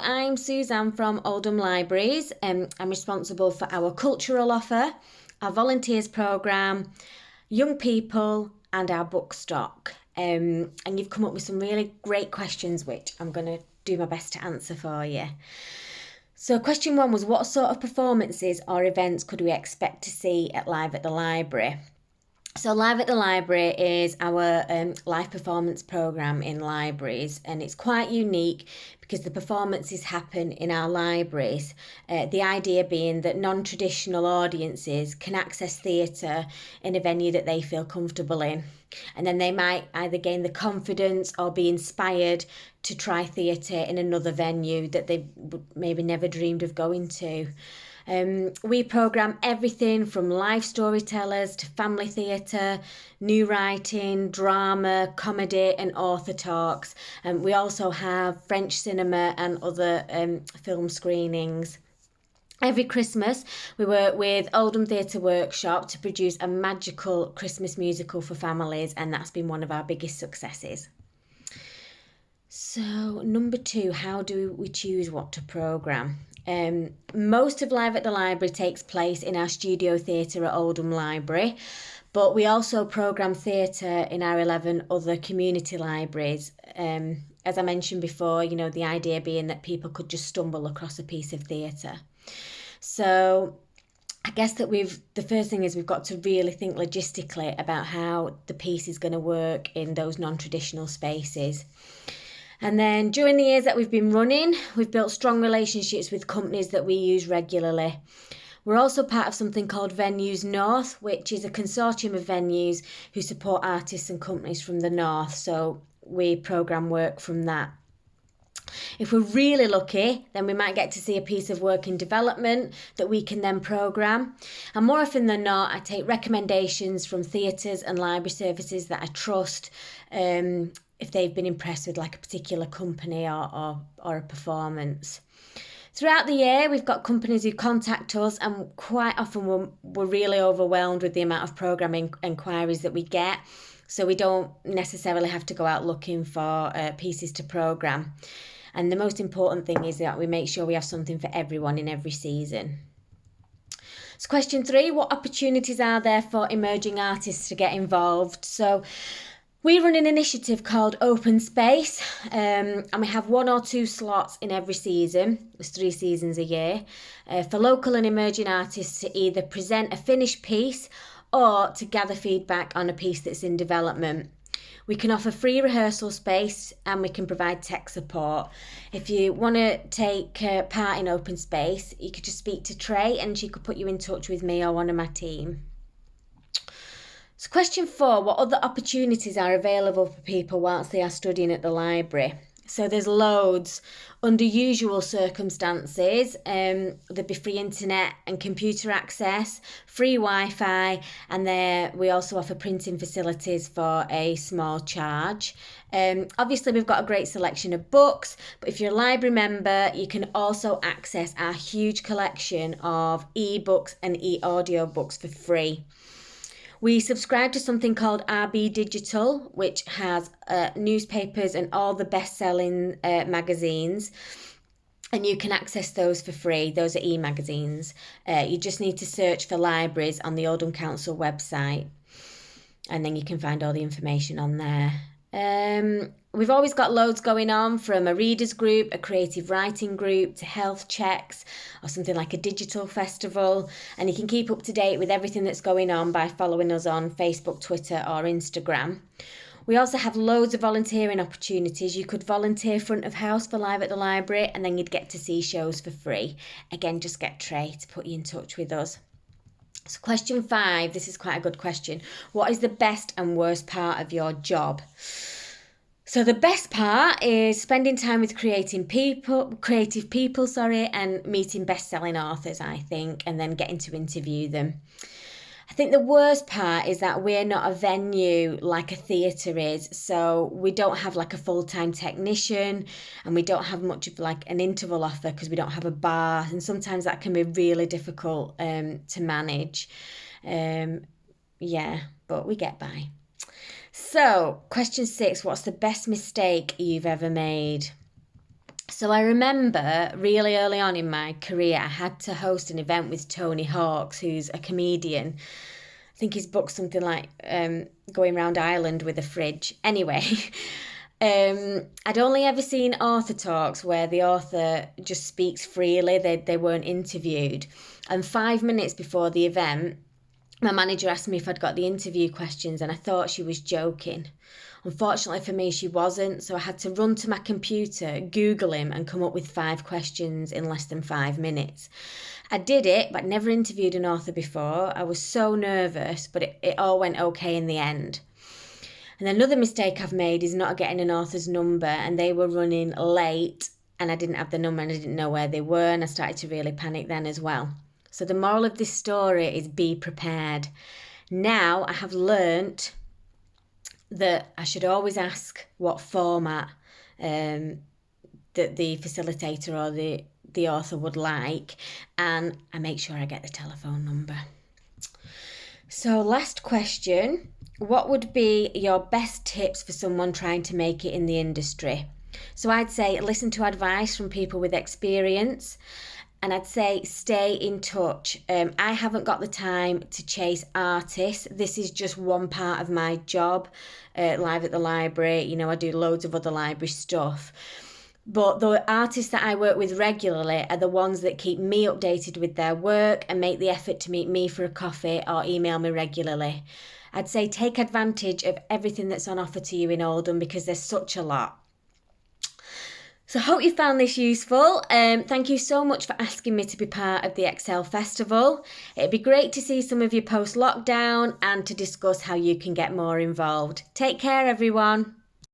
I'm Suzanne from Oldham Libraries. I'm responsible for our cultural offer, our volunteers programme, young people and our book stock. And you've come up with some really great questions which I'm going to do my best to answer for you. So question 1 was, what sort of performances or events could we expect to see at Live at the Library? So Live at the Library is our live performance programme in libraries, and it's quite unique because the performances happen in our libraries. The idea being that non-traditional audiences can access theatre in a venue that they feel comfortable in, and then they might either gain the confidence or be inspired to try theatre in another venue that they maybe never dreamed of going to. We programme everything from live storytellers to family theatre, new writing, drama, comedy and author talks. We also have French cinema and other film screenings. Every Christmas, we work with Oldham Theatre Workshop to produce a magical Christmas musical for families, and that's been one of our biggest successes. So, number 2, how do we choose what to programme? Most of Live at the Library takes place in our studio theatre at Oldham Library, but we also programme theatre in our 11 other community libraries. As I mentioned before, the idea being that people could just stumble across a piece of theatre. So I guess that the first thing is we've got to really think logistically about how the piece is going to work in those non-traditional spaces. And then during the years that we've been running, we've built strong relationships with companies that we use regularly. We're also part of something called Venues North, which is a consortium of venues who support artists and companies from the north. So we programme work from that. If we're really lucky, then we might get to see a piece of work in development that we can then programme. And more often than not, I take recommendations from theatres and library services that I trust, if they've been impressed with like a particular company or a performance. Throughout the year, we've got companies who contact us, and quite often we're really overwhelmed with the amount of programming inquiries that we get. So we don't necessarily have to go out looking for pieces to programme. And the most important thing is that we make sure we have something for everyone in every season. So question 3, what opportunities are there for emerging artists to get involved? So we run an initiative called Open Space, and we have 1 or 2 slots in every season. There's 3 seasons a year, for local and emerging artists to either present a finished piece or to gather feedback on a piece that's in development. We can offer free rehearsal space and we can provide tech support. If you want to take part in Open Space, you could just speak to Trey and she could put you in touch with me or one of my team. So question 4, what other opportunities are available for people whilst they are studying at the library? So there's loads. Under usual circumstances, there'd be free internet and computer access, free Wi-Fi, and there we also offer printing facilities for a small charge. Obviously, we've got a great selection of books, but if you're a library member, you can also access our huge collection of e-books and e-audio books for free. We subscribe to something called RB Digital, which has newspapers and all the best-selling magazines, and you can access those for free. Those are e-magazines. You just need to search for libraries on the Oldham Council website, and then you can find all the information on there. We've always got loads going on, from a readers group, a creative writing group, to health checks or something like a digital festival. And you can keep up to date with everything that's going on by following us on Facebook, Twitter or Instagram. We also have loads of volunteering opportunities. You could volunteer front of house for Live at the Library and then you'd get to see shows for free. Again, just get Trey to put you in touch with us. So question 5, this is quite a good question. What is the best and worst part of your job? So the best part is spending time with creative people, and meeting best-selling authors, I think, and then getting to interview them. I think the worst part is that we're not a venue like a theatre is, so we don't have like a full-time technician and we don't have much of like an interval offer because we don't have a bar, and sometimes that can be really difficult to manage. But we get by. So question 6, what's the best mistake you've ever made? So I remember really early on in my career, I had to host an event with Tony Hawks, who's a comedian. I think his book's something like Going Round Ireland with a Fridge. Anyway, I'd only ever seen author talks where the author just speaks freely, they weren't interviewed. And 5 minutes before the event, my manager asked me if I'd got the interview questions, and I thought she was joking. Unfortunately for me, she wasn't, so I had to run to my computer, Google him, and come up with 5 questions in less than 5 minutes. I did it, but never interviewed an author before. I was so nervous, but it all went okay in the end. And another mistake I've made is not getting an author's number, and they were running late, and I didn't have the number and I didn't know where they were, and I started to really panic then as well. So the moral of this story is be prepared. Now I have learnt that I should always ask what format that the facilitator or the author would like, and I make sure I get the telephone number. So last question, what would be your best tips for someone trying to make it in the industry? So I'd say listen to advice from people with experience, and I'd say stay in touch. I haven't got the time to chase artists. This is just one part of my job, live at the library. You know, I do loads of other library stuff. But the artists that I work with regularly are the ones that keep me updated with their work and make the effort to meet me for a coffee or email me regularly. I'd say take advantage of everything that's on offer to you in Oldham, because there's such a lot. So I hope you found this useful. Thank you so much for asking me to be part of the Excel Festival. It'd be great to see some of you post-lockdown and to discuss how you can get more involved. Take care, everyone.